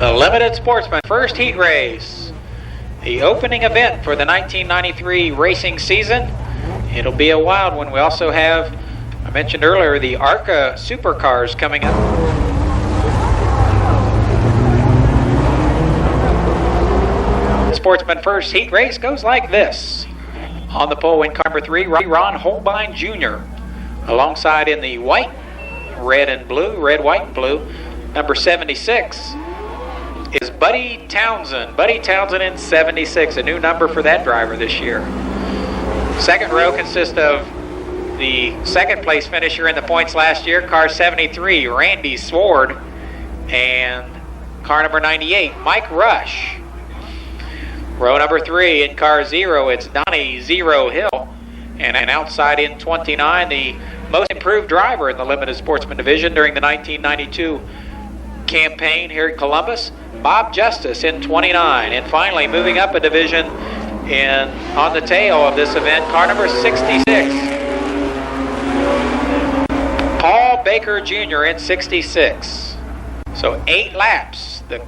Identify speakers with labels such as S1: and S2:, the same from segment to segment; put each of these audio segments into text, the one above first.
S1: The Limited Sportsman First Heat Race, the opening event for the 1993 racing season. It'll be a wild one. We also have, I mentioned earlier, the ARCA Supercars coming up. The Sportsman First Heat Race goes like this. On the pole in car number 3, Ron Holbein Jr. Alongside in the white, red, and blue, red, white, and blue, number 76. Is Buddy Townsend. Buddy Townsend in 76, a new number for that driver this year. Second row consists of the second place finisher in the points last year, car 73, Randy Sword, and car number 98, Mike Rush. Row number 3 in car 0, it's Donnie Zero Hill, and outside in 29, the most improved driver in the Limited Sportsman Division during the 1992 campaign here in Columbus, Bob Justice in 29. And finally, moving up a division on the tail of this event, car number 66, Paul Baker Jr. in 66. So 8 laps, the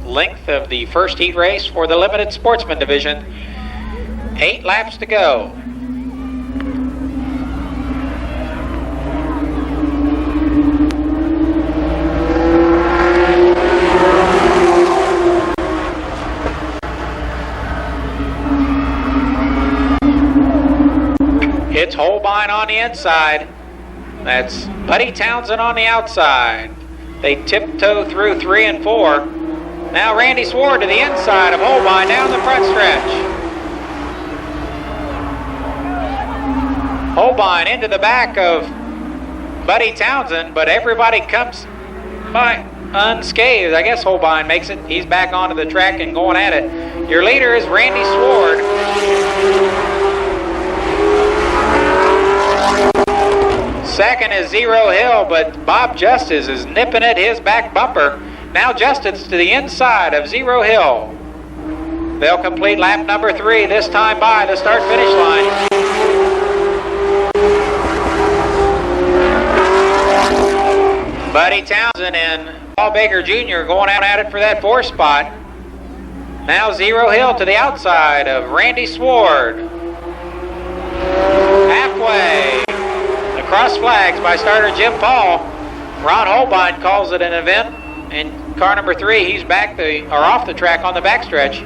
S1: length of the first heat race for the Limited Sportsman Division. 8 laps to go. It's Holbein on the inside. That's Buddy Townsend on the outside. They tiptoe through 3 and 4. Now Randy Sword to the inside of Holbein down the front stretch. Holbein into the back of Buddy Townsend, but everybody comes by unscathed. I guess Holbein makes it. He's back onto the track and going at it. Your leader is Randy Sword. Second is Zero Hill, but Bob Justice is nipping at his back bumper. Now Justice to the inside of Zero Hill. They'll complete lap number 3, this time by the start-finish line. Buddy Townsend and Paul Baker Jr. going out at it for that 4th spot. Now Zero Hill to the outside of Randy Sword. Halfway. Cross flags by starter Jim Paul. Ron Holbein calls it an event. In car number 3, he's back off the track on the backstretch.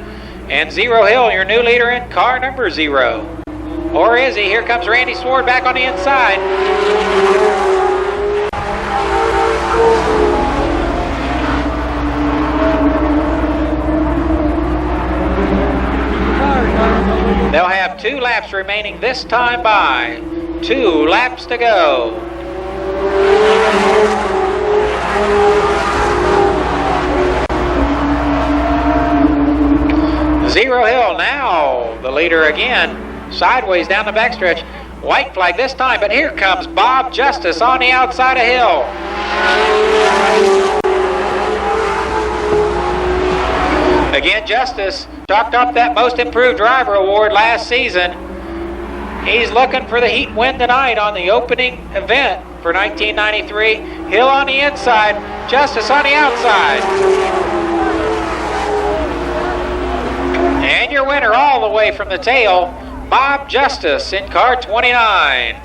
S1: And Zero Hill, your new leader in car number 0. Or is he? Here comes Randy Sword back on the inside. 2 laps remaining this time by. 2 laps to go. Zero Hill now the leader again, sideways down the backstretch. White flag this time, but here comes Bob Justice on the outside of Hill. Again, Justice chalked up that Most Improved Driver award last season. He's looking for the heat win tonight on the opening event for 1993. Hill on the inside, Justice on the outside. And your winner all the way from the tail, Bob Justice in car 29.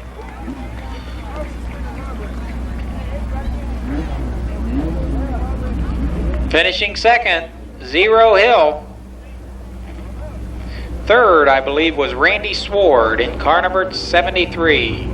S1: Finishing second, Zero Hill. Third, I believe, was Randy Sword in car number 73.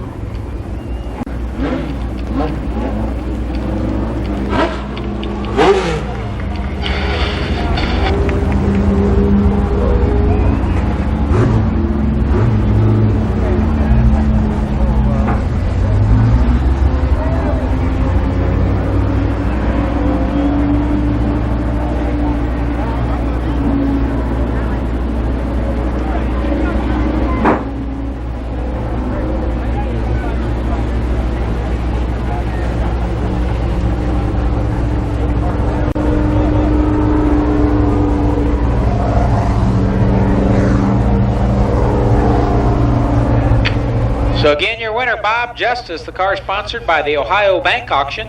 S1: So again, your winner, Bob Justice. The car is sponsored by the Ohio Bank Auction.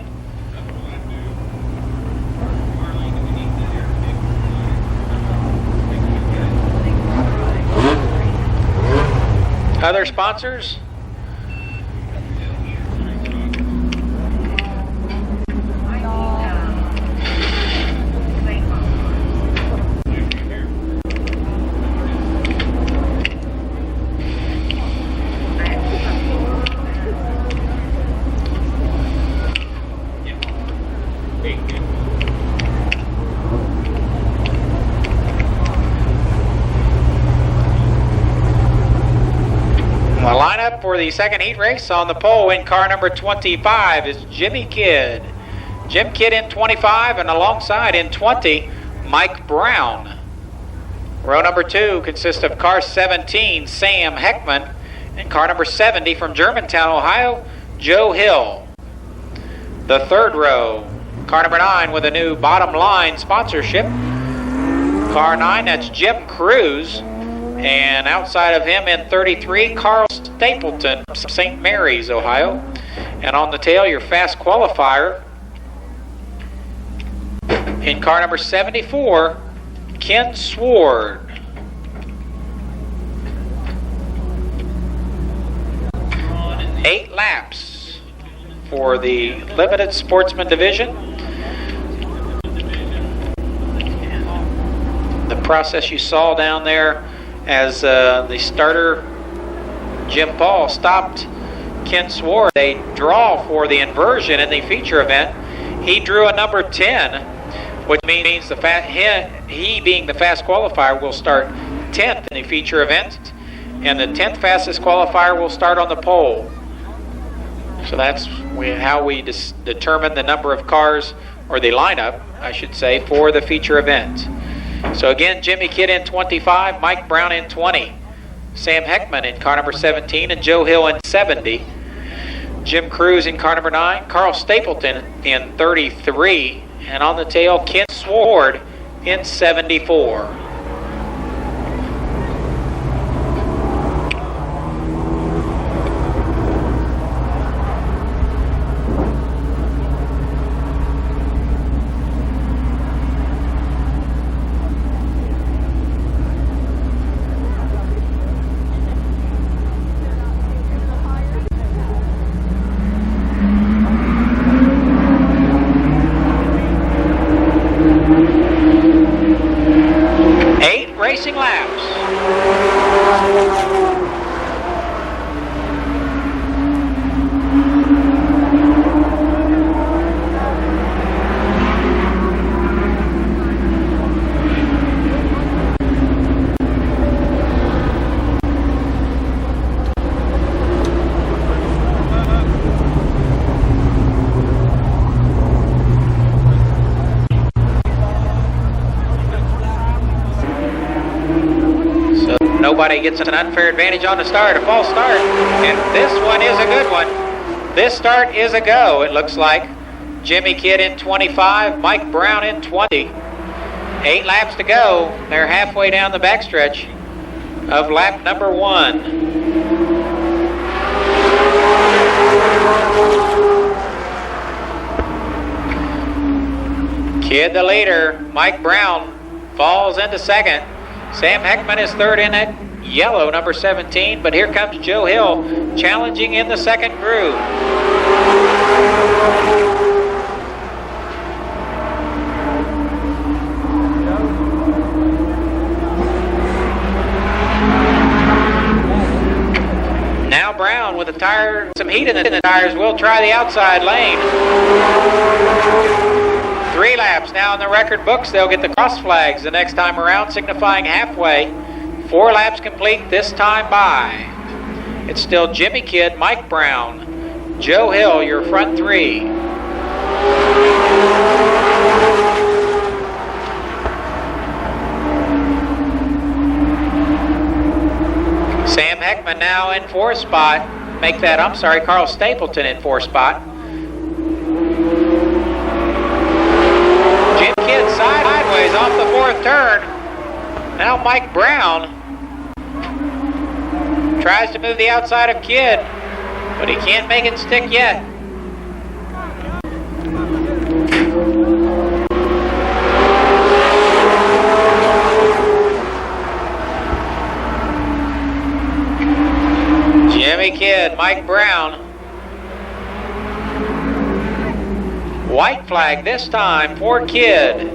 S1: Other sponsors? The lineup for the second heat race on the pole in car number 25 is Jimmy Kidd. Jim Kidd in 25, and alongside in 20, Mike Brown. Row number 2 consists of car 17, Sam Heckman, and car number 70 from Germantown, Ohio, Joe Hill. The third row, car number 9 with a new bottom line sponsorship. Car 9, that's Jim Cruz. And outside of him in 33, Carl Stapleton from St. Mary's, Ohio. And on the tail, your fast qualifier. In car number 74, Ken Sword. Eight laps for the Limited Sportsman Division. The process you saw down there as the starter, Jim Paul, stopped Ken Sword. They draw for the inversion in the feature event. He drew a number 10, which means he being the fast qualifier will start 10th in the feature event, and the 10th fastest qualifier will start on the pole. So that's how we determine the number of cars, or the lineup, I should say, for the feature event. So again, Jimmy Kidd in 25, Mike Brown in 20, Sam Heckman in car number 17, and Joe Hill in 70. Jim Cruz in car number 9, Carl Stapleton in 33, and on the tail, Ken Sword in 74. Racing laps. Nobody gets an unfair advantage on the start, a false start. And this one is a good one. This start is a go, it looks like. Jimmy Kidd in 25, Mike Brown in 20. 8 laps to go. They're halfway down the backstretch of lap number 1. Kidd the leader. Mike Brown falls into second. Sam Heckman is third in that yellow, number 17, but here comes Joe Hill challenging in the second groove. Now Brown with a tire, some heat in the tires, will try the outside lane. 3 laps now in the record books. They'll get the cross flags the next time around, signifying halfway. 4 laps complete this time by. It's still Jimmy Kidd, Mike Brown, Joe Hill, your front 3. Sam Heckman now in 4th spot. Carl Stapleton in 4th spot. Jim Kidd sideways off the 4th turn. Now Mike Brown tries to move the outside of Kidd, but he can't make it stick yet. Jimmy Kidd, Mike Brown. White flag this time for Kidd.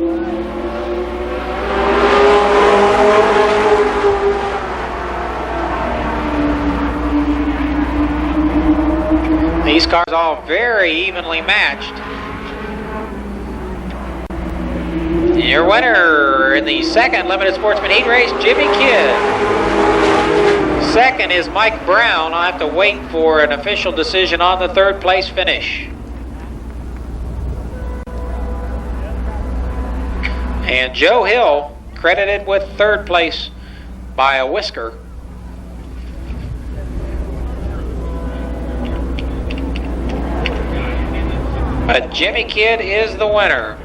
S1: These cars all very evenly matched. Your winner in the second Limited Sportsman Heat Race, Jimmy Kidd. Second is Mike Brown. I'll have to wait for an official decision on the 3rd place finish. And Joe Hill credited with 3rd place by a whisker. But Jimmy Kidd is the winner.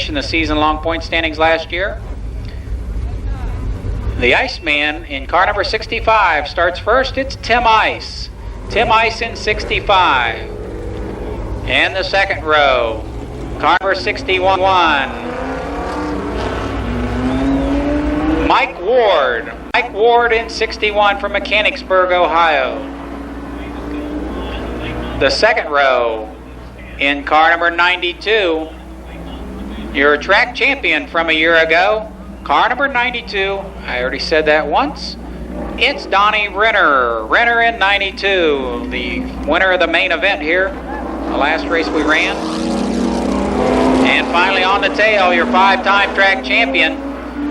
S1: In the season-long point standings last year. The Iceman in car number 65 starts first. It's Tim Ice. Tim Ice in 65. And the second row, car number 61. Mike Ward. Mike Ward in 61 from Mechanicsburg, Ohio. The second row in car number 92. Your track champion from a year ago, car number 92. I already said that once. It's Donnie Renner. Renner in 92, the winner of the main event here, the last race we ran. And finally on the tail, your 5-time track champion,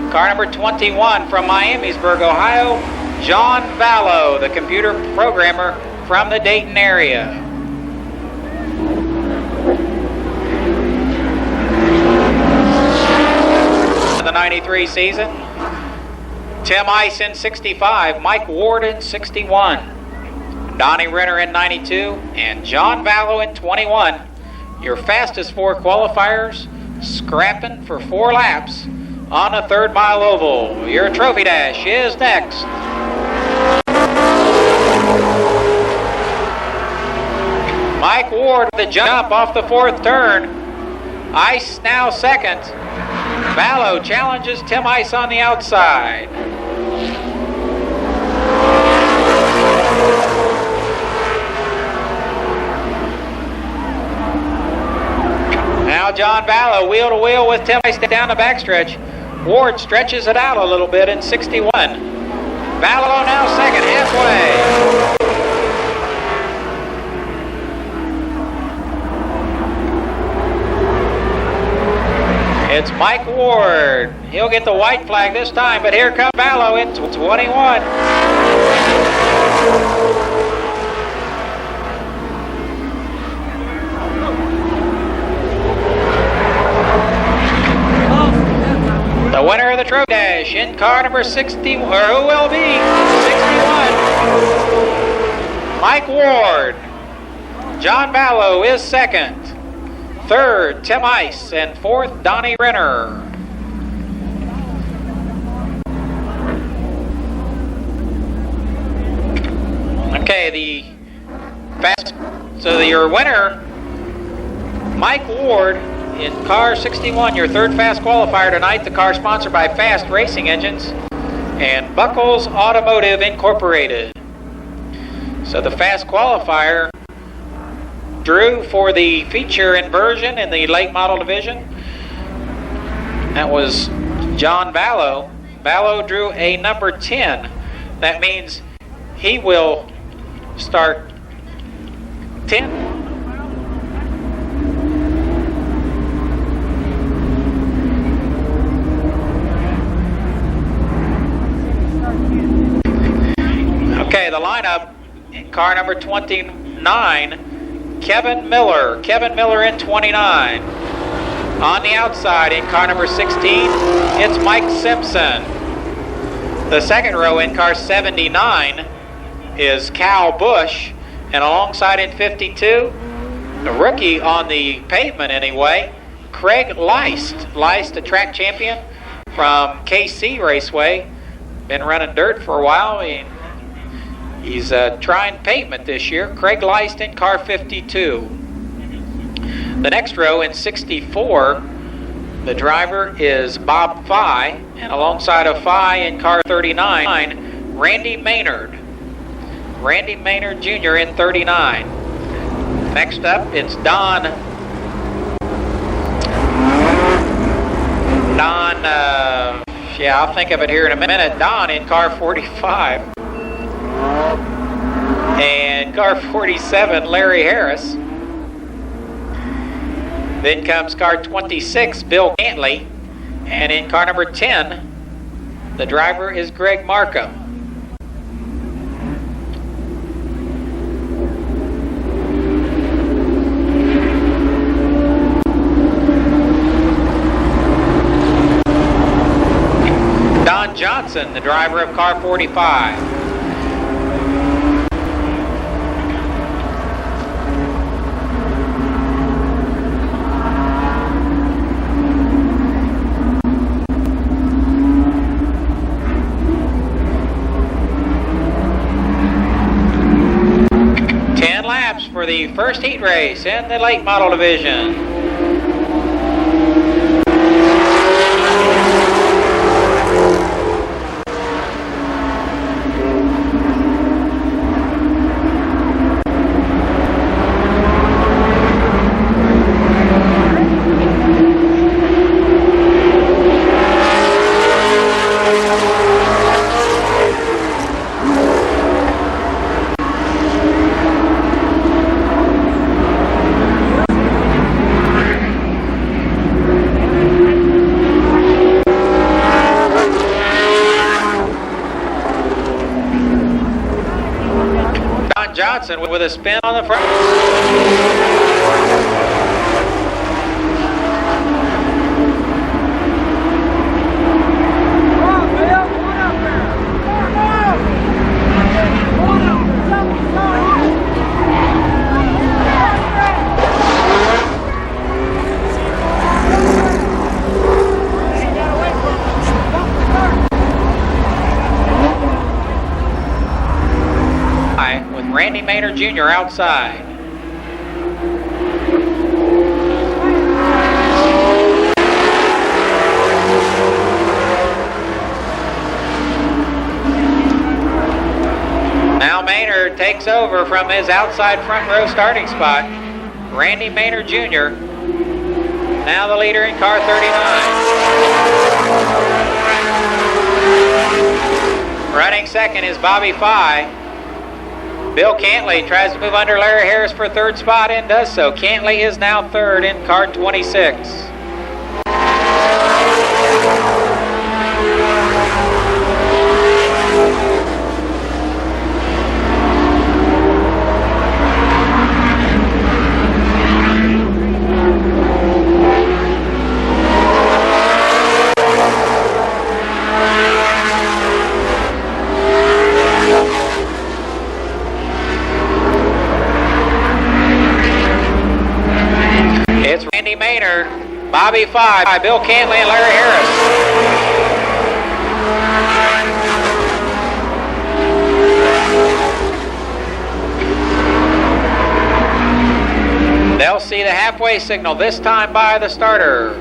S1: car number 21 from Miamisburg, Ohio, John Vallow, the computer programmer from the Dayton area. The 93 season. Tim Ice in 65, Mike Ward in 61, Donnie Renner in 92, and John Vallow in 21. Your fastest 4 qualifiers scrapping for 4 laps on a 3rd mile oval. Your trophy dash is next. Mike Ward with the jump off the 4th turn. Ice now second. Vallow challenges Tim Ice on the outside. Now John Vallow wheel to wheel with Tim Ice down the backstretch. Ward stretches it out a little bit in 61. Vallow now second, halfway. It's Mike Ward. He'll get the white flag this time, but here comes Ballo in 21. The winner of the Trophy Dash in car number 60, or who will be 61, Mike Ward. John Ballo is second. Third, Tim Ice, and fourth, Donnie Renner. Okay, your winner, Mike Ward, in car 61, your third fast qualifier tonight. The car sponsored by Fast Racing Engines and Buckles Automotive Incorporated. So the fast qualifier drew for the feature inversion in the late model division. That was John Ballo. Ballo drew a number 10. That means he will start 10. Okay, the lineup in car number 29, Kevin Miller. Kevin Miller in 29. On the outside in car number 16, it's Mike Simpson. The second row in car 79 is Cal Bush. And alongside in 52, a rookie on the pavement anyway, Craig Leist. Leist, a track champion from KC Raceway. Been running dirt for a while. He's trying pavement this year. Craig Leist in car 52. The next row in 64, the driver is Bob Fye, and alongside of Fye in car 39, Randy Maynard. Randy Maynard Jr. in 39. Next up, it's Don, I'll think of it here in a minute. Don in car 45. And car 47, Larry Harris. Then comes car 26, Bill Cantley. And in car number 10, the driver is Greg Markham. Don Johnson, the driver of car 45. For the first heat race in the late model division. Johnson with a spin on the front. Randy Maynard Jr. outside. Now Maynard takes over from his outside front row starting spot. Randy Maynard Jr. now the leader in car 39. Running second is Bobby Fye. Bill Cantley tries to move under Larry Harris for third spot and does so. Cantley is now third in car 26. Bobby 5, Bill Cantley and Larry Harris. They'll see the halfway signal, this time by the starter.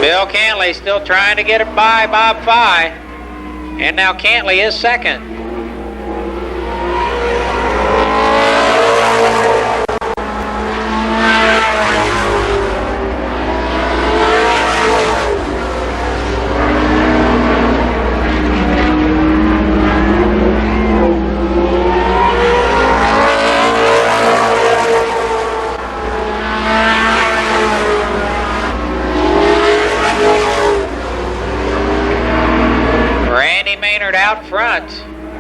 S1: Bill Cantley still trying to get it by Bob Fye. And now Cantley is second. Out front,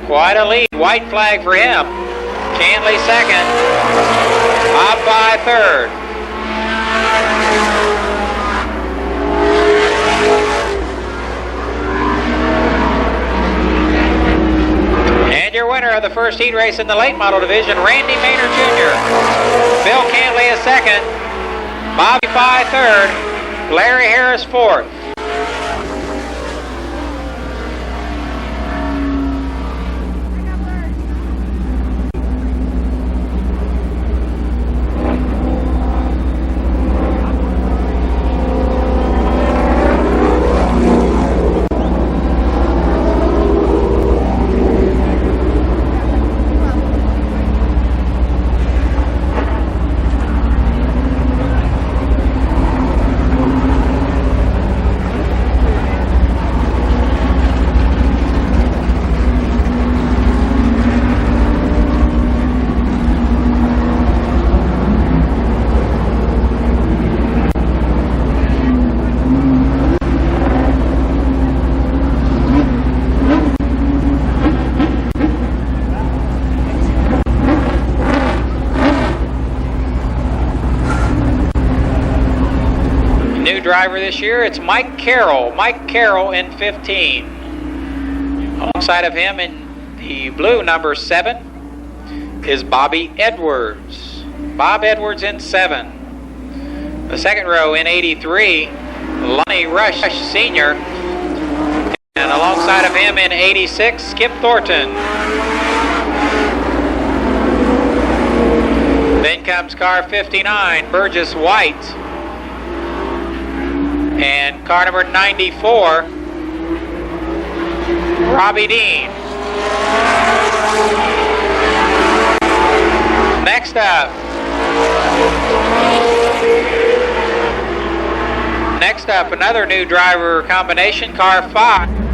S1: quite a lead. White flag for him. Cantley second. Bob Fye third. And your winner of the first heat race in the late model division, Randy Maynard Jr. Bill Cantley is second. Bobby Fye third. Larry Harris fourth. Driver this year, it's Mike Carroll. Mike Carroll in 15. Alongside of him in the blue number 7 is Bobby Edwards. Bob Edwards in 7. The second row in 83, Lonnie Rush Sr. And alongside of him in 86, Skip Thornton. Then comes car 59, Burgess White. And car number 94, Robbie Dean. Next up, another new driver combination, car 5.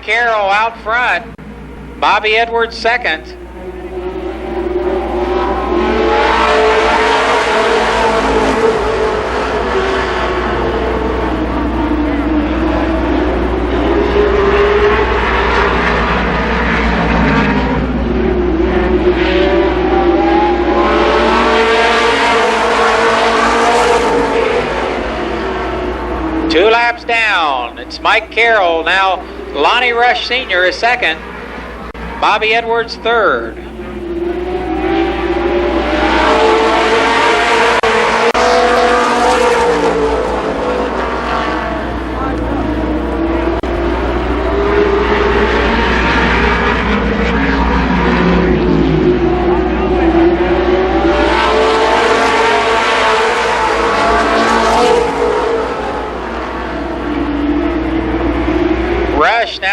S1: Carroll out front, Bobby Edwards second. Two laps down, it's Mike Carroll now. Lonnie Rush Sr. is second. Bobby Edwards third.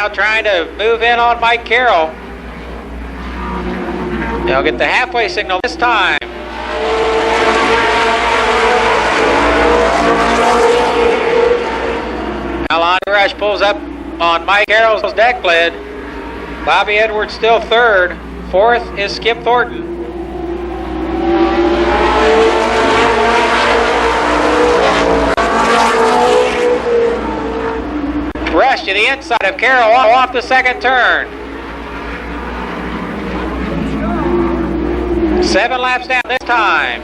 S1: now trying to move in on Mike Carroll. They'll get the halfway signal this time. Now Lonnie Rush pulls up on Mike Carroll's deck lid. Bobby Edwards still third. Fourth is Skip Thornton. Rush to the inside of Carroll off the second turn. 7 laps down this time.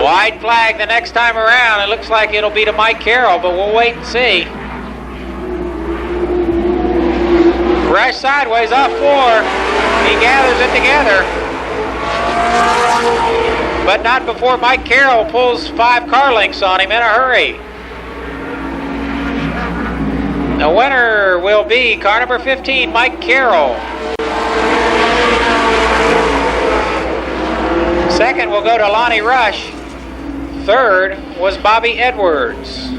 S1: White flag the next time around. It looks like it'll be to Mike Carroll, but we'll wait and see. Rush sideways off 4. He gathers it together. But not before Mike Carroll pulls 5 car lengths on him in a hurry. The winner will be car number 15, Mike Carroll. Second will go to Lonnie Rush. Third was Bobby Edwards.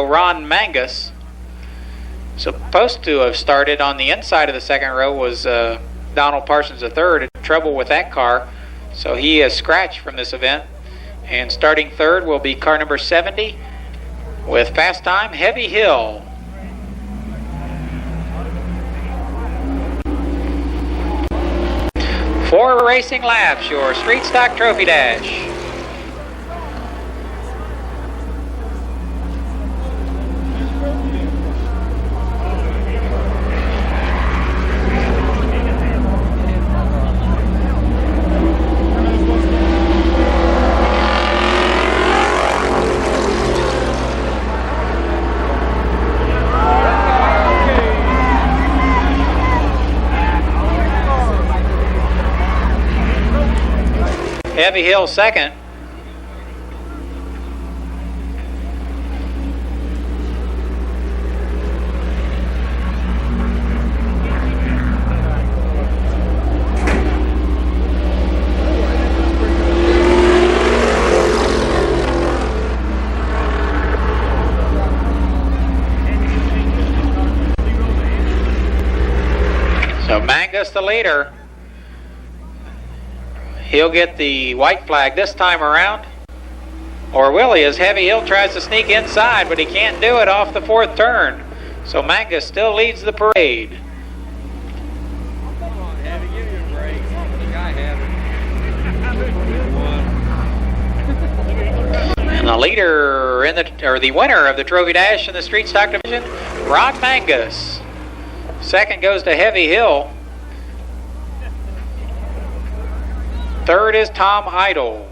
S1: Ron Mangus, supposed to have started on the inside of the second row, was Donald Parsons III. Had trouble with that car, so he is scratched from this event. And starting third will be car number 70 with fast time Heavy Hill. Four racing laps, your street stock trophy dash. Heavy Hill second. So Mangus the leader. He'll get the white flag this time around. Or will he, as Heavy Hill tries to sneak inside, but he can't do it off the fourth turn. So Mangus still leads the parade. And the leader the winner of the Trophy Dash in the Street Stock Division, Ron Mangus. Second goes to Heavy Hill. Third is Tom Idle.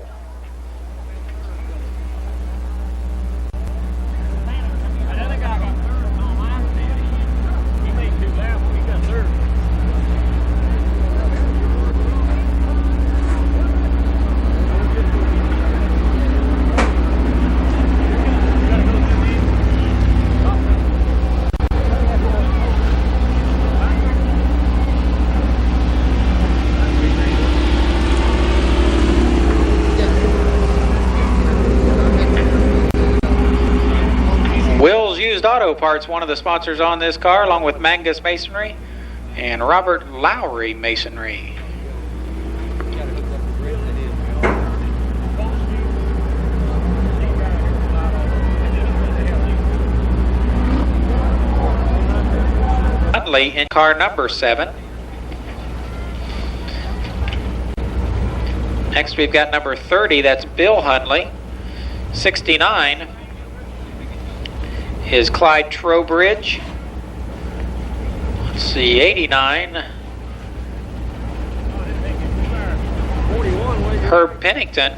S1: Auto Parts, one of the sponsors on this car, along with Mangus Masonry and Robert Lowry Masonry. Huntley in car number 7. Next we've got number 30, that's Bill Hunley. 69 is Clyde Trowbridge. Let's see, 89, Herb Pennington.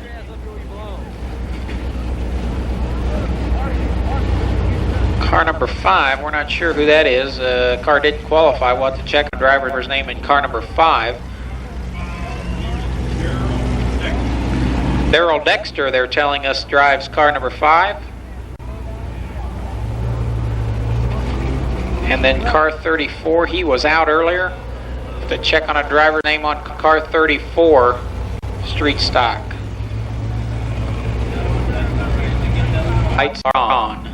S1: Car number 5, we're not sure who that is. Car didn't qualify. We'll have to check the driver's name in car number 5. Daryl Dexter, they're telling us, drives car number 5. And then car 34, he was out earlier. To check on a driver's name on car 34, street stock. Lights are on.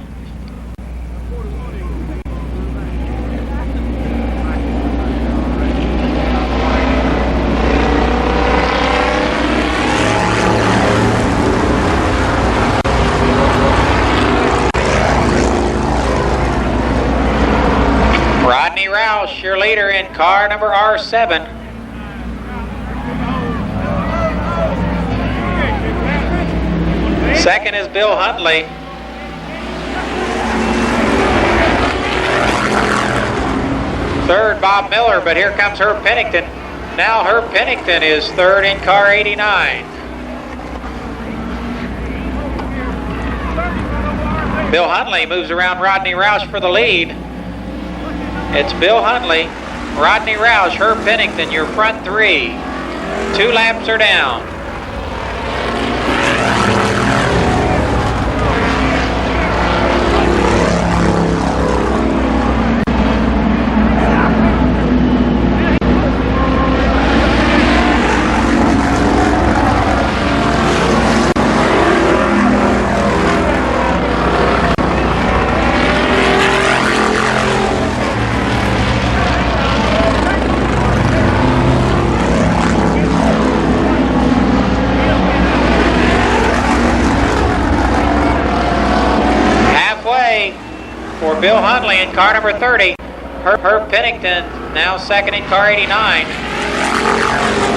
S1: Rodney Roush, your leader in car number R7. Second is Bill Huntley. Third, Bob Miller, but here comes Herb Pennington. Now Herb Pennington is third in car 89. Bill Huntley moves around Rodney Roush for the lead. It's Bill Huntley, Rodney Roush, Herb Pennington, your front three. 2 laps are down. For Bill Huntley in car number 30. Herb Pennington now second in car 89.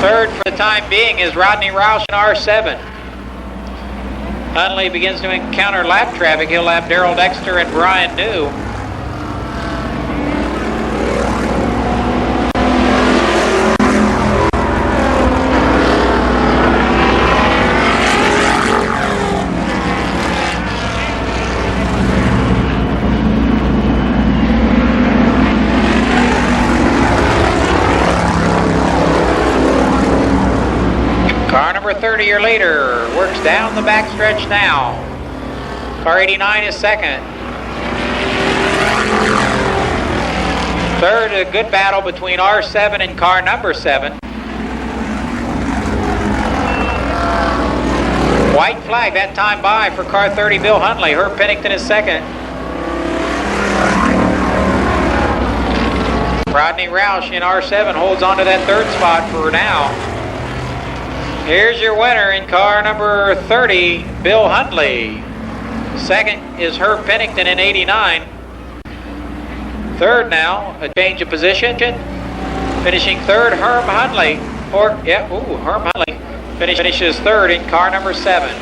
S1: Third for the time being is Rodney Roush in R7. Huntley begins to encounter lap traffic. He'll lap Daryl Dexter and Brian New. Car number 30, your leader, works down the backstretch now. Car 89 is second. Third, a good battle between R7 and car number 7. White flag that time by for car 30, Bill Huntley. Herb Pennington is second. Rodney Roush in R7 holds on to that third spot for now. Here's your winner in car number 30, Bill Huntley. Second is Herb Pennington in 89. Third now, a change of position. Finishing third, Herb Huntley. Herb Huntley finishes third in car number 7.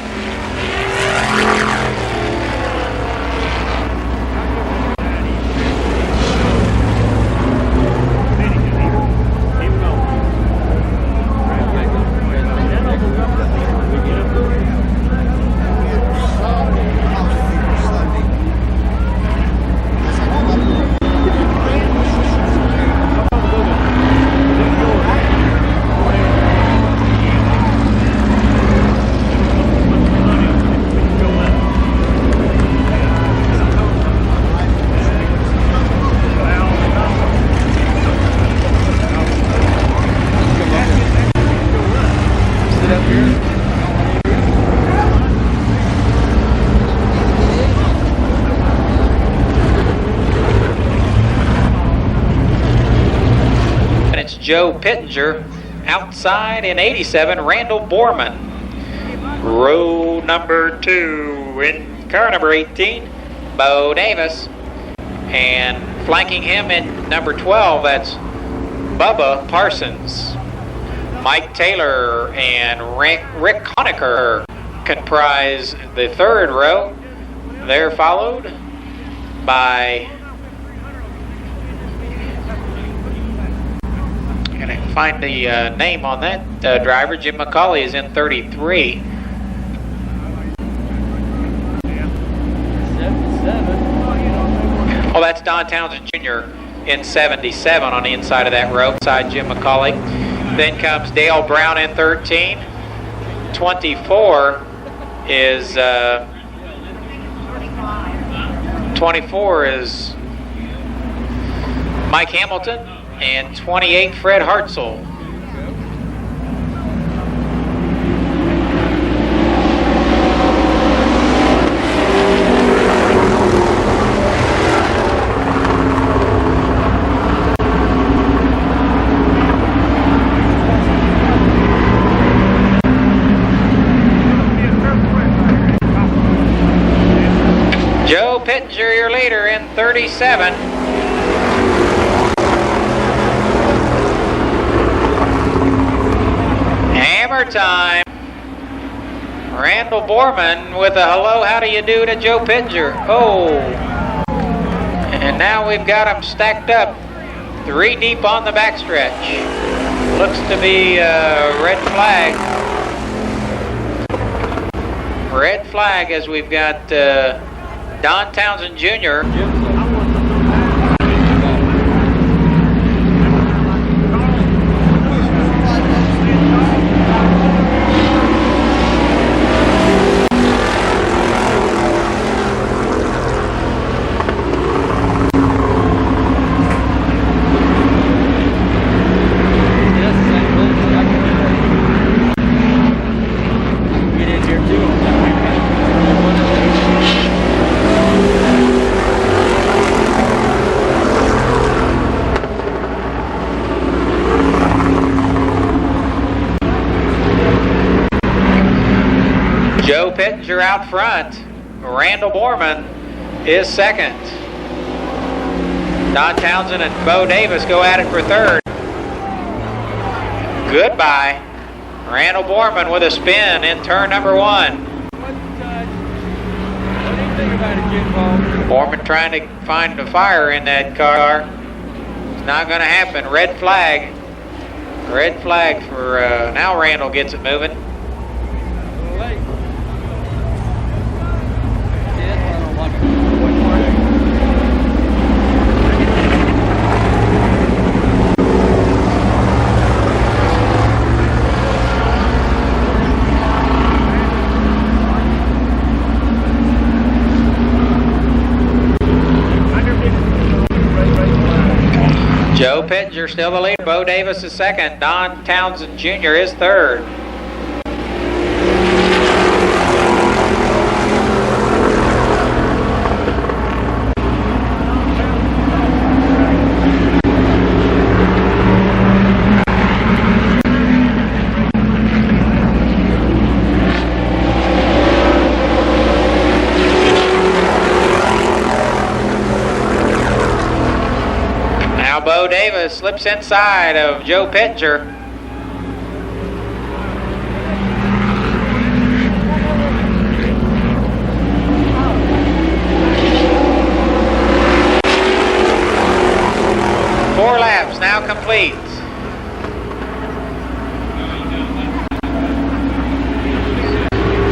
S1: Joe Pittenger. Outside in 87, Randall Borman. Row number 2 in car number 18, Bo Davis. And flanking him in number 12, that's Bubba Parsons. Mike Taylor and Rick Honecker comprise the third row. They're followed by, I'm going to find the name on that driver. Jim McCauley is in 33. Oh, that's Don Townsend Jr. in 77 on the inside of that row, beside Jim McCauley. Then comes Dale Brown in 13. 24 is 24 is Mike Hamilton, and 28 Fred Hartzell. Joe Pittenger, your leader, in 37. Hammer time. Randall Borman with a hello, how do you do to Joe Pittenger. Oh. And now we've got them stacked up 3 deep on the backstretch. Looks to be a red flag. Red flag as we've got Don Townsend Jr. Joe Pittenger out front. Randall Borman is second. Don Townsend and Bo Davis go at it for third. Goodbye. Randall Borman with a spin in turn number 1. Borman trying to find a fire in that car. It's not going to happen. Red flag. Red flag for, now Randall gets it moving. Joe Pittenger still the leader. Bo Davis is second. Don Townsend Jr. is third. Bo Davis slips inside of Joe Pittenger. Four laps now complete.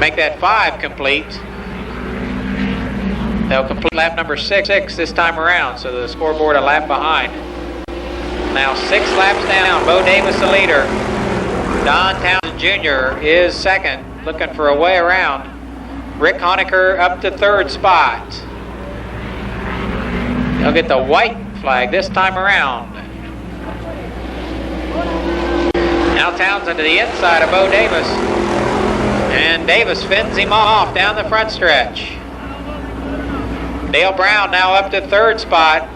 S1: Make that 5 complete. They'll complete lap number 6 this time around, so the scoreboard a lap behind. Now 6 laps down. Bo Davis the leader. Don Townsend Jr. is second, looking for a way around. Rick Honecker up to third spot. They'll get the white flag this time around. Now Townsend to the inside of Bo Davis. And Davis fends him off down the front stretch. Dale Brown now up to third spot.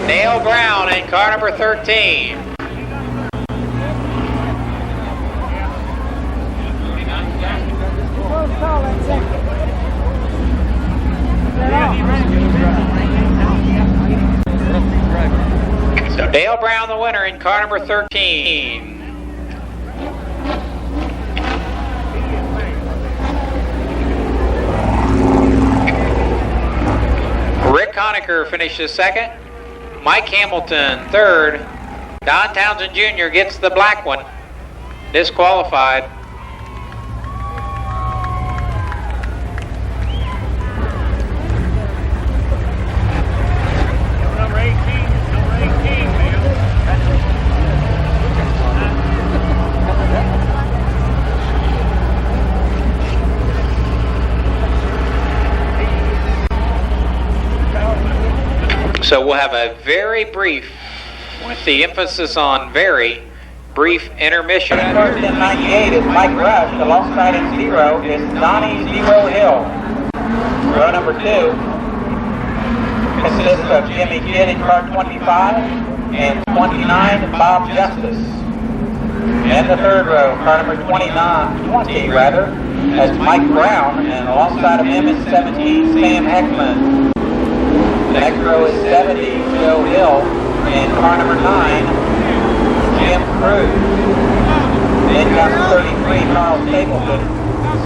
S1: Dale Brown in car number 13. So Dale Brown, the winner in car number 13. Rick Conacher finishes second. Mike Hamilton third. Don Townsend Jr. gets the black one. Disqualified.
S2: Number 18, man.
S1: So we'll have a very brief, with the emphasis on very brief intermission.
S3: First in 98 is Mike Rush. Alongside in 0 is Donnie Zero Hill. Row number 2 consists of Jimmy Kidd in car 25 and 29 Bob Justice. In the third row, car number 20 has Mike Brown, and alongside of him is 17 Sam Heckman. The next row is 70 Joe Hill, and car number 9 Jim Cruz. Then comes 33 Carl Stapleton.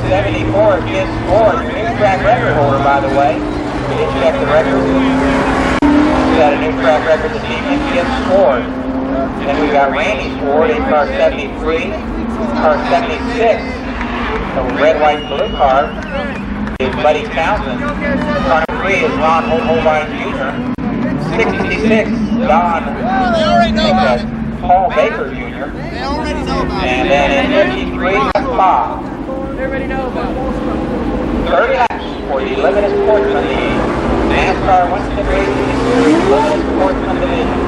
S3: 74 is Jim Ford, your new track record holder, by the way. We did check the record. We got a new track record this evening, Jim Ford. Then we've got Randy Ford in car 73, car 76, the red, white, blue car is Buddy Townsend. Car 3 is Ron Holbein Jr. 66, Don Paul Baker Jr. And then in 53, that's Bob.
S2: Everybody know about it.
S3: 30 laps for the Limited Sportsman, the NASCAR Winston Racing Series Limited Sportsman Division.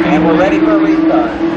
S3: And we're ready for a restart.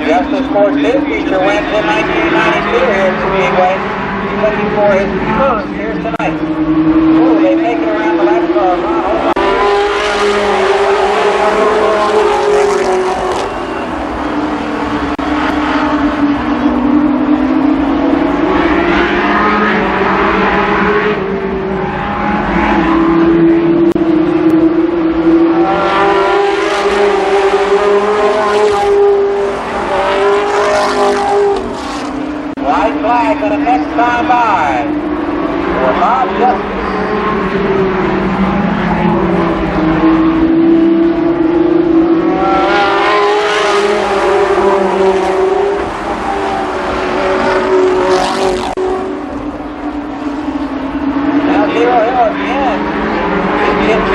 S3: Justice Sports News feature went in 1992 here at Speedway. He's looking for his first here tonight. Ooh, they make it around the left car. time by for Bob Justice.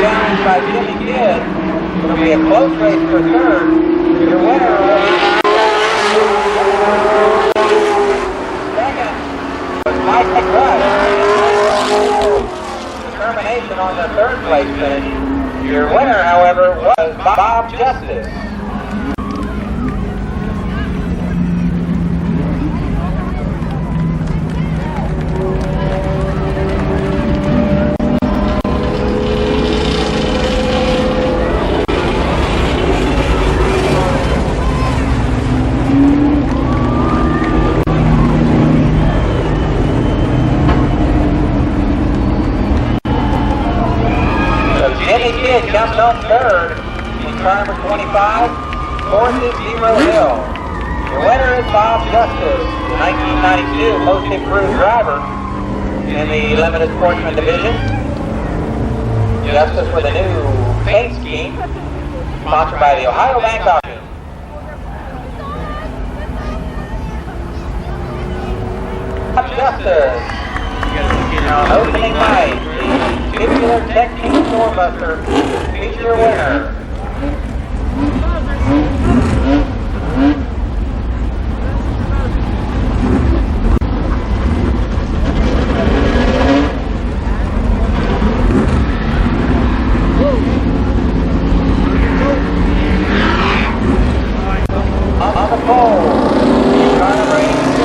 S3: Challenged by Jimmy Kidd. It'll be a close race for third. Your winner will be second was Mike Rush. Determination on the third place finish. Your winner, however, was Bob Justice. Comes on third in car number 25, fourth is Zero Hill. Your winner is Bob Justice, the 1992 Most Improved Driver in the Limited Sportsman Division. Justice with a new paint scheme, sponsored by the Ohio Bank Auction. Bob Justice, on opening night. Tubular Tech Team Doorbuster, feature winner. On the pole, car number 86,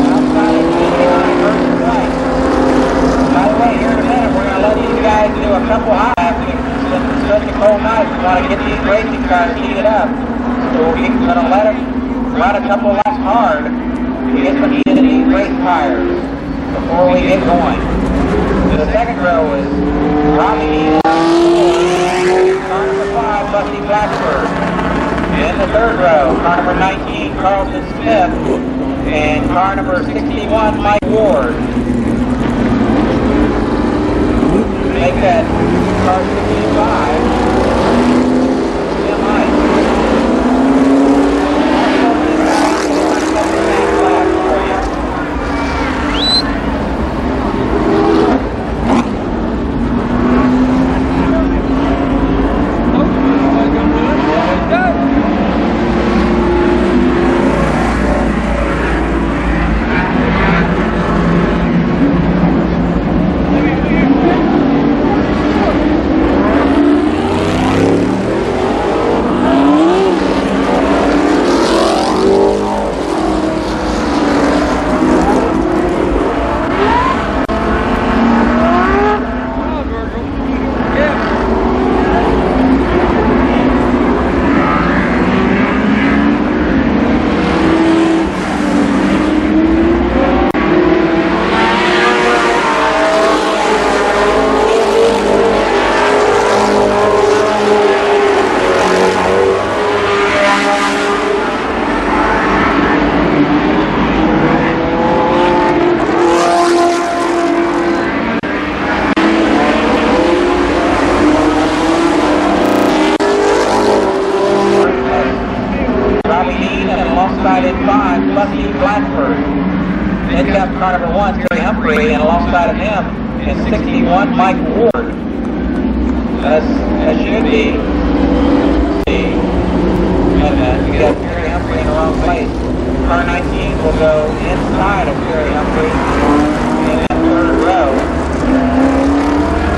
S3: outside of 89 versus right. By the way, here in a minute, we're going to let you guys do a couple high laps. Since it's such a cold night, we want to get these racing cars heated up. So we're going to let them run a couple laps hard to get some heat in these race tires before we get going. The second row is Robbie car number 5, Bucky Blackford. In the third row, car number 19, Carlton Smith, and car number 61, Mike Ward. Make that car 65. Tim Ice. alongside in 5, Bucky Blackford. Then comes car number 1, Gary Humphrey, and alongside of him is 61, Mike Ward. That should be. And we got Gary Humphrey in the wrong place. Car 19 will go inside of Gary Humphrey in that third row.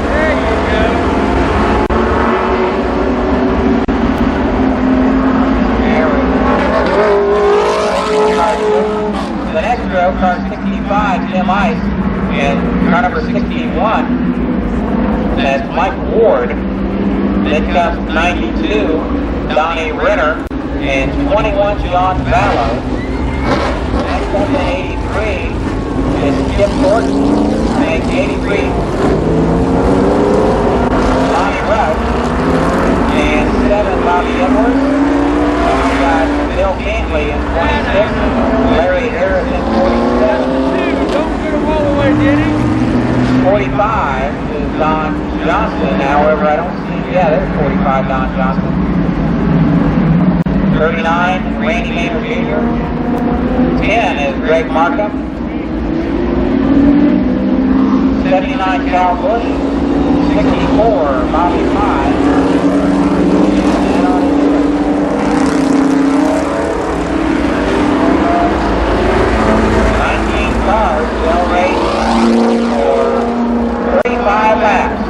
S2: There you go.
S3: The next row, car 65, Tim Ice, and car number 61, that's Mike Ward. Then comes 92, Donnie Renner, and 21, John Vallow. Next up in 83 is Skip Thornton, and 83, Donnie Rush, and 7, Bobby Edwards. We've got Bill Cantley in 26, Larry Harris in 47. 45 is Don Johnson. However, I don't see, yeah, there's 45 Don Johnson. 39, Randy Maynard Jr. 10 is Greg Markham. 79, Cal Bush. 64, Bobby Pye. And on his way. 19 cars will race for 35 laps.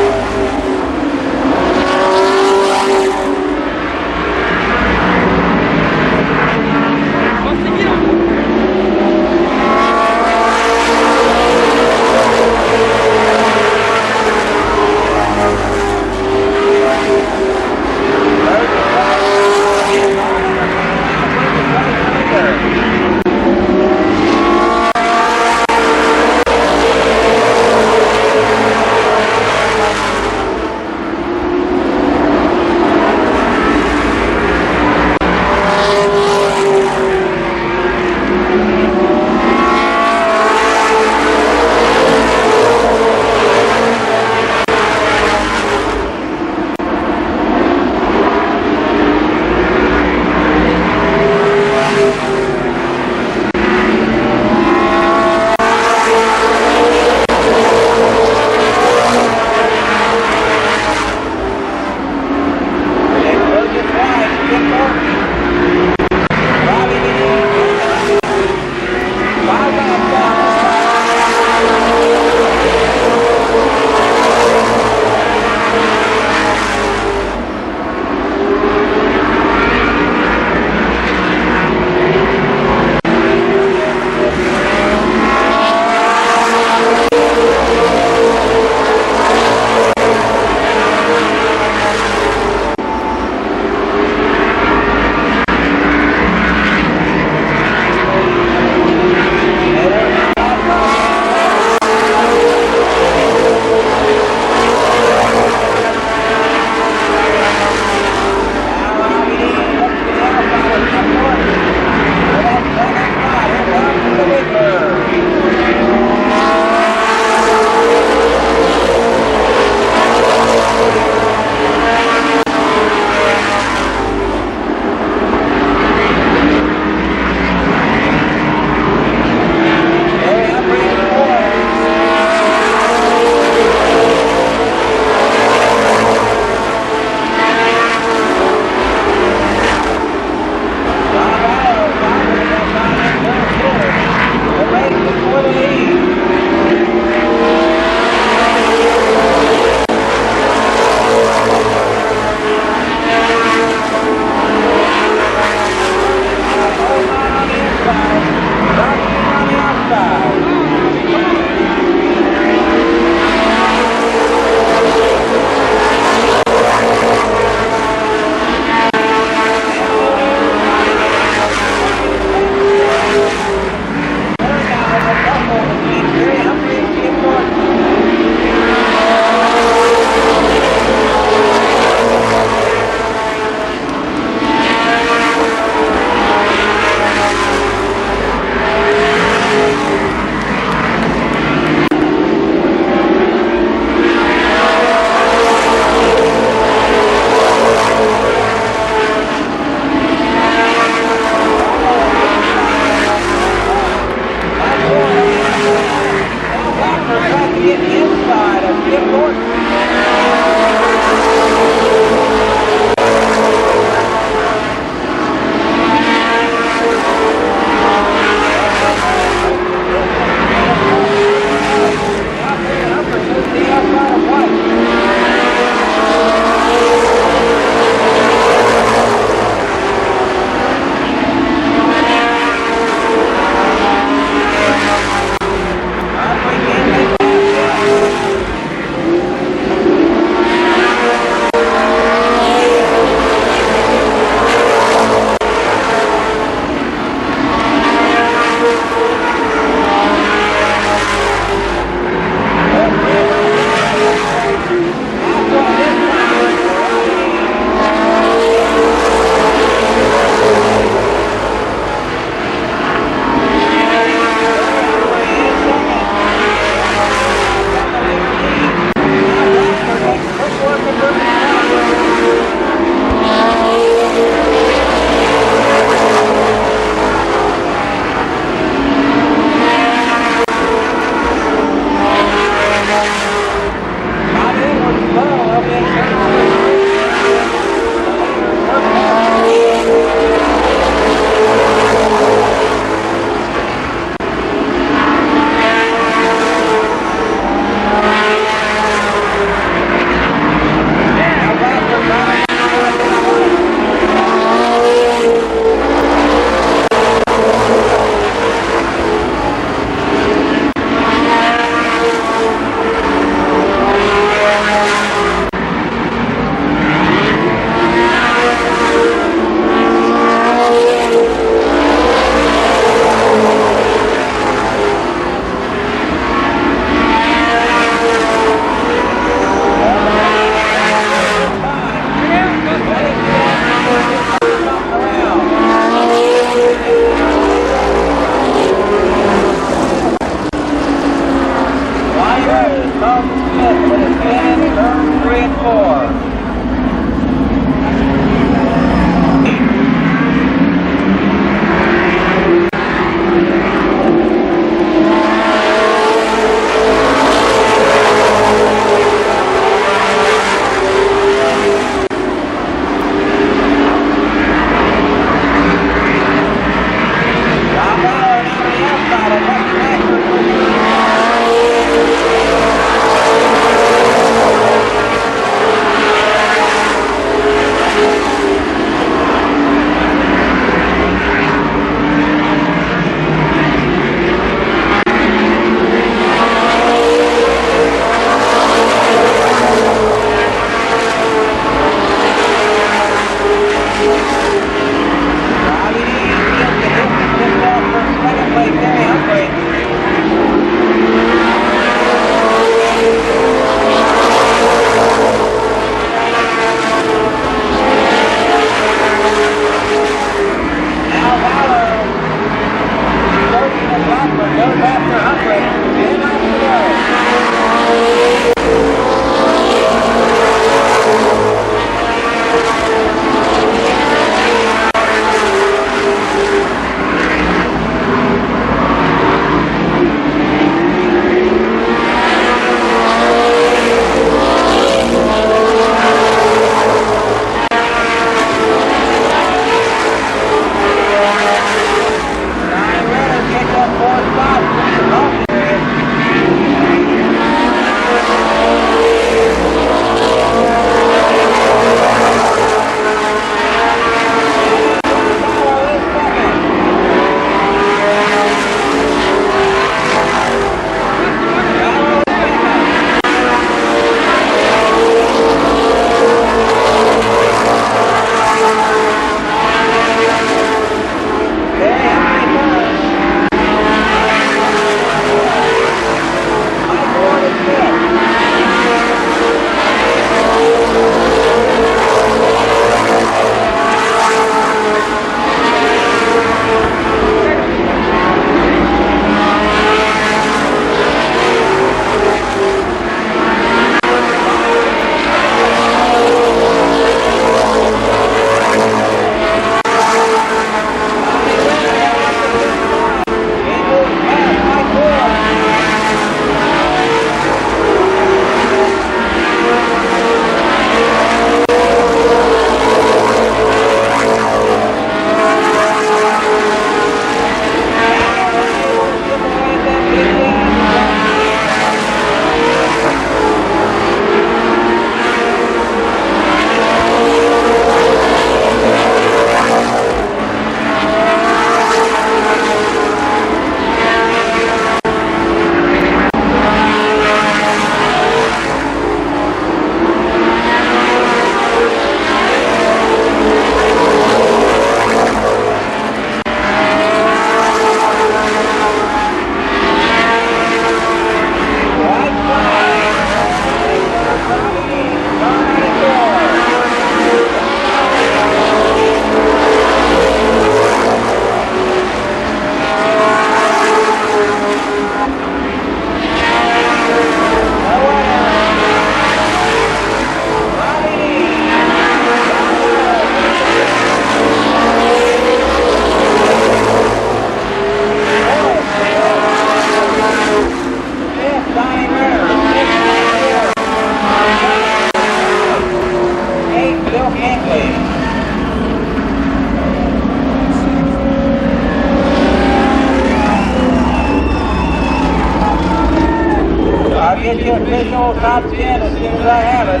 S3: the official top 10 as soon as I have it.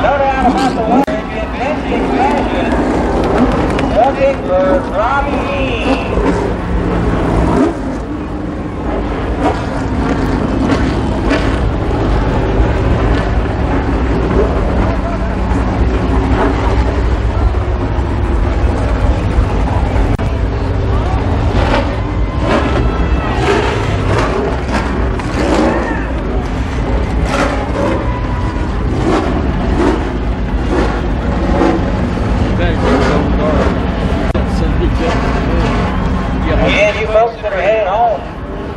S3: No doubt about the way in convincing fashion. Looking for Robbie. Again, you folks that are headed home,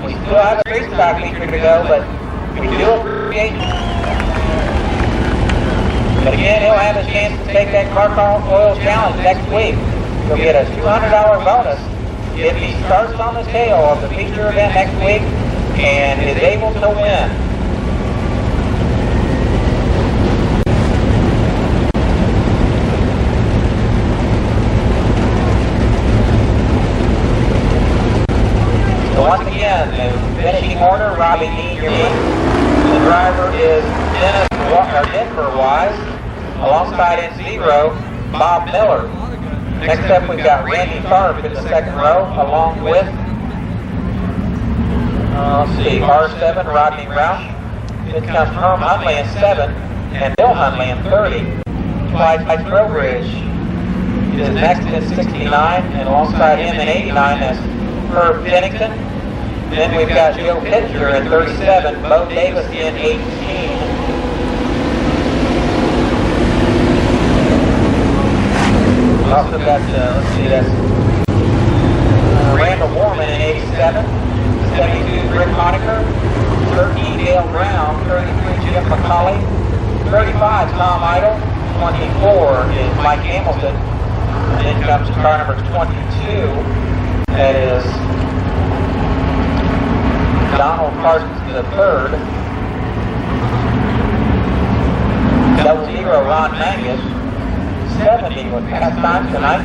S3: we still have a freestyle feature to go, but we do appreciate you. But again, he'll have a chance to take that car oil challenge next week. He'll get a $200 bonus if he starts on the tail of the feature event next week and is able to win. So once again, in finishing order, Robbie Dean, your lead. The driver is Denver Wise, alongside in zero, Bob Miller. Next up, we've got Randy Tharp in the second row, along with, R7, Rodney Roush. Then comes Herm Hunley in 7, and Bill Hunley in 30. Clyde Trowbridge is next in 69, and alongside him in 89 is Herb Pennington. Then we've got Joe Pitcher in 37, Bo Davis in 18. We've also got, that's Randall Warman in 87, 72 Rick Honecker, 13 Dale Brown, 33 Jim McCauley, 35 Tom Idle, 24 is Mike Hamilton, and then comes car number 22, that is Donald Parsons III, 00 Ron Mangus, 70 with pastime tonight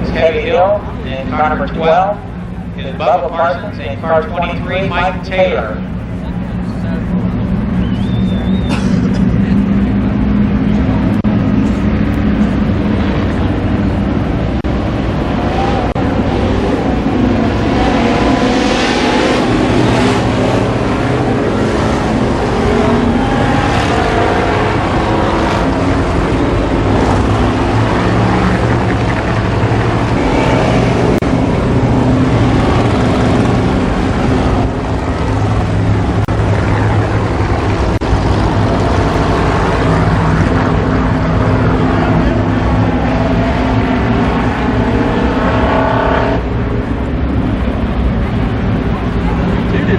S3: is Kevin Hill, and car number 12 is Bubba Parsons, and car 23 Mike Taylor.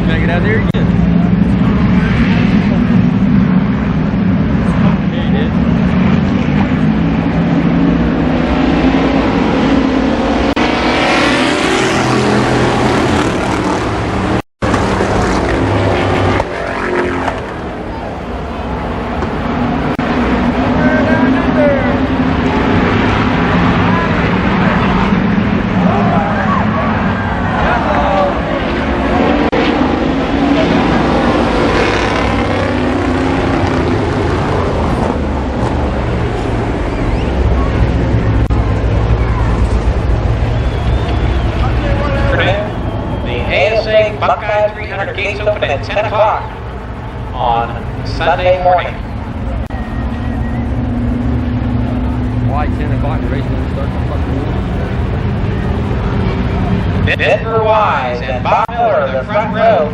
S2: Make it out there again. Yeah, you did.
S1: Buckeye 300 gates open at 10 o'clock on Sunday morning.
S2: Why 10 o'clock? The race didn't start till
S3: Denver Wise and Bob Miller, the front row.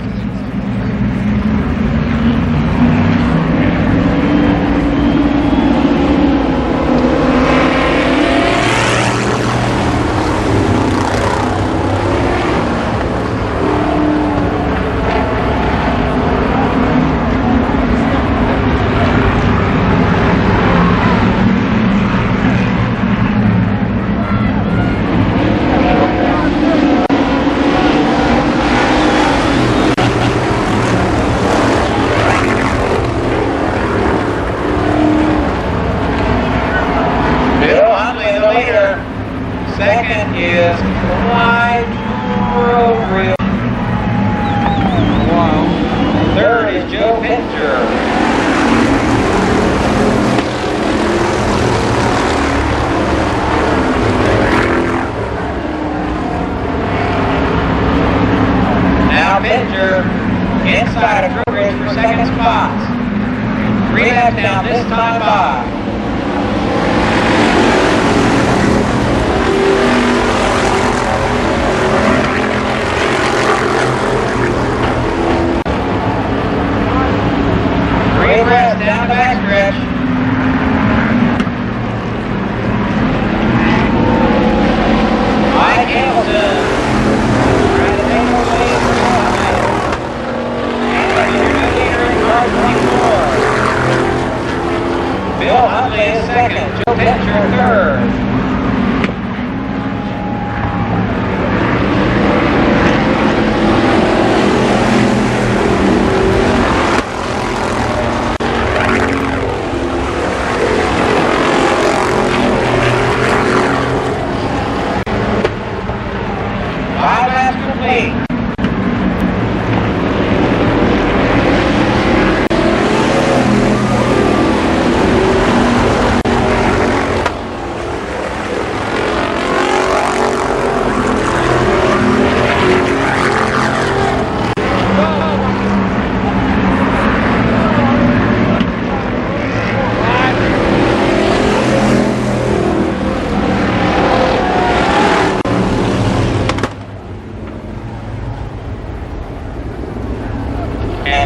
S3: Second is Clyde Trowbridge.
S2: Wow.
S3: Third is Joe Pitcher. Now Pitcher inside of Crew Ridge for second spots. 3 laps down this time by. Down the backstretch. Mike Hamilton trying to take the lead for and your leader in car 24. Bill Huntley is second. Joe Pitcher third.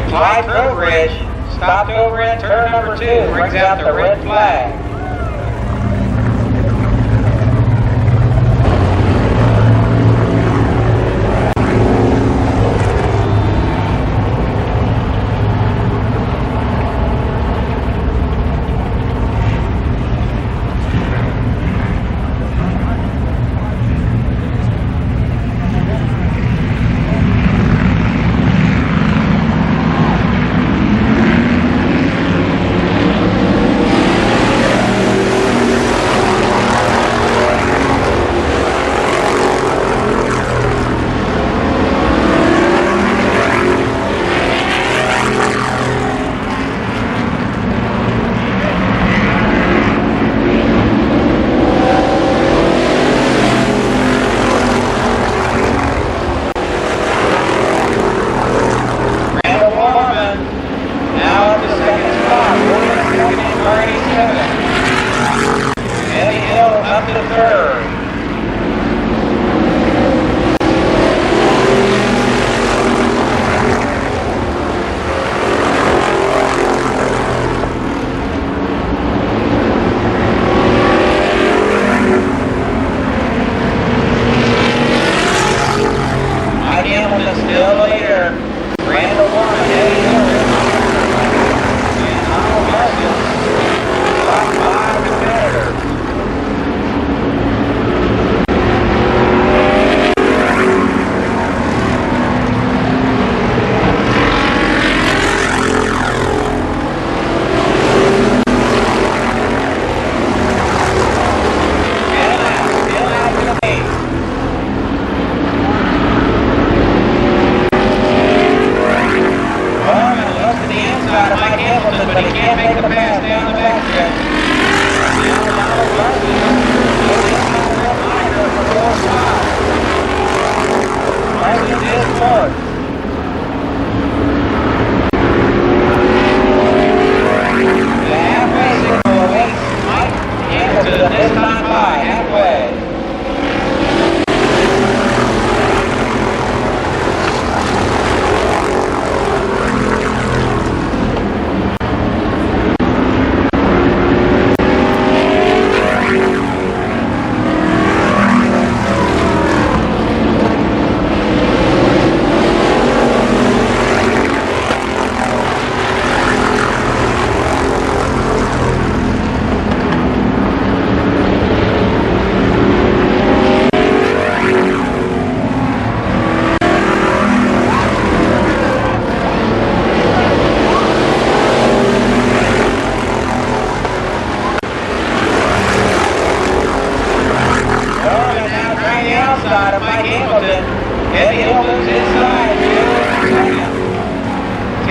S3: Clyde Trowbridge stopped over in turn number 2, brings out the red flag.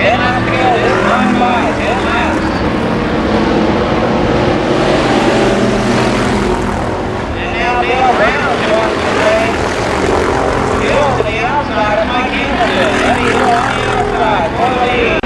S3: 10 laps to go. This time by 10 laps. And now Dale Brown joins the race. Hill to the outside of Mike Hamilton. Eddie Hill on the outside for the lead.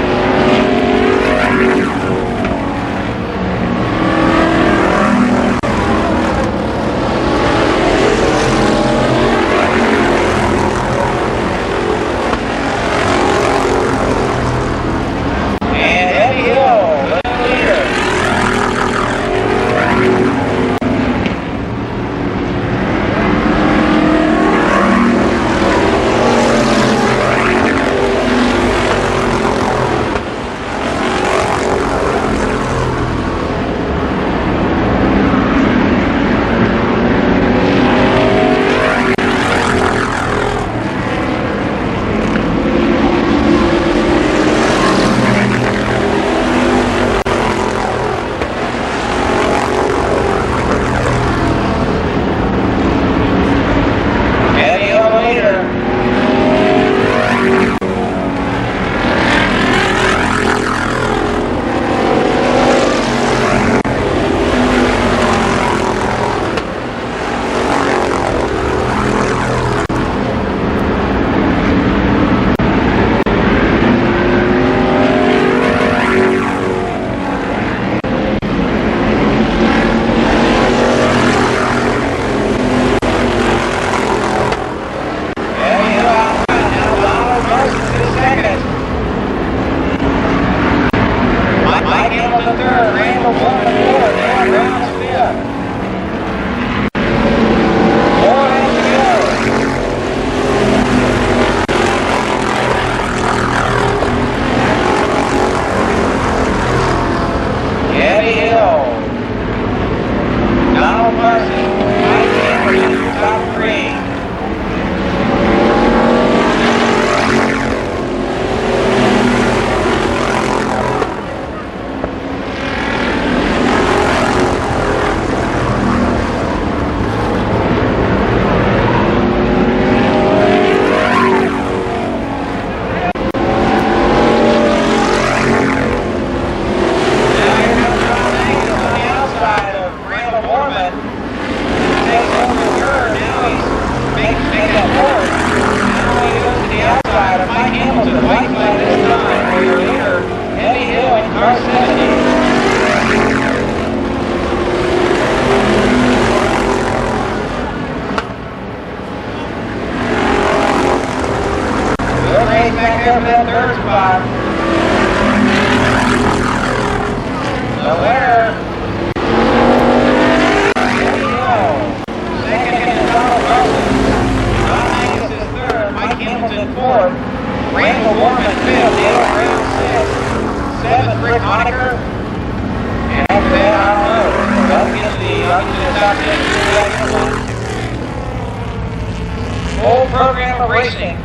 S3: Full program of racing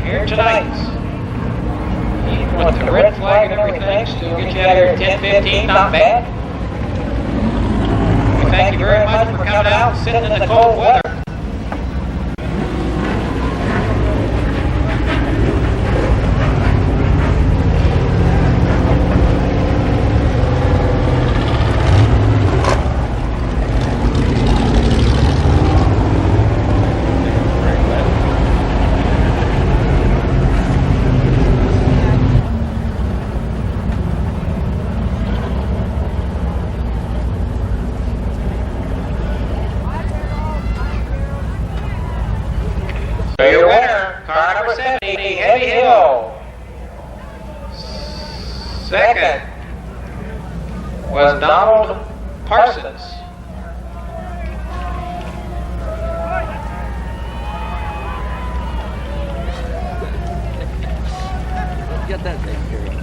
S3: here tonight. Even with the red flag and everything, still get you out here at 10:15, not bad. We thank you very much for coming out and sitting in the cold weather. So your winner, car number 70, Heavy Hill. Second was Donald Parsons.
S2: Get that taken care of.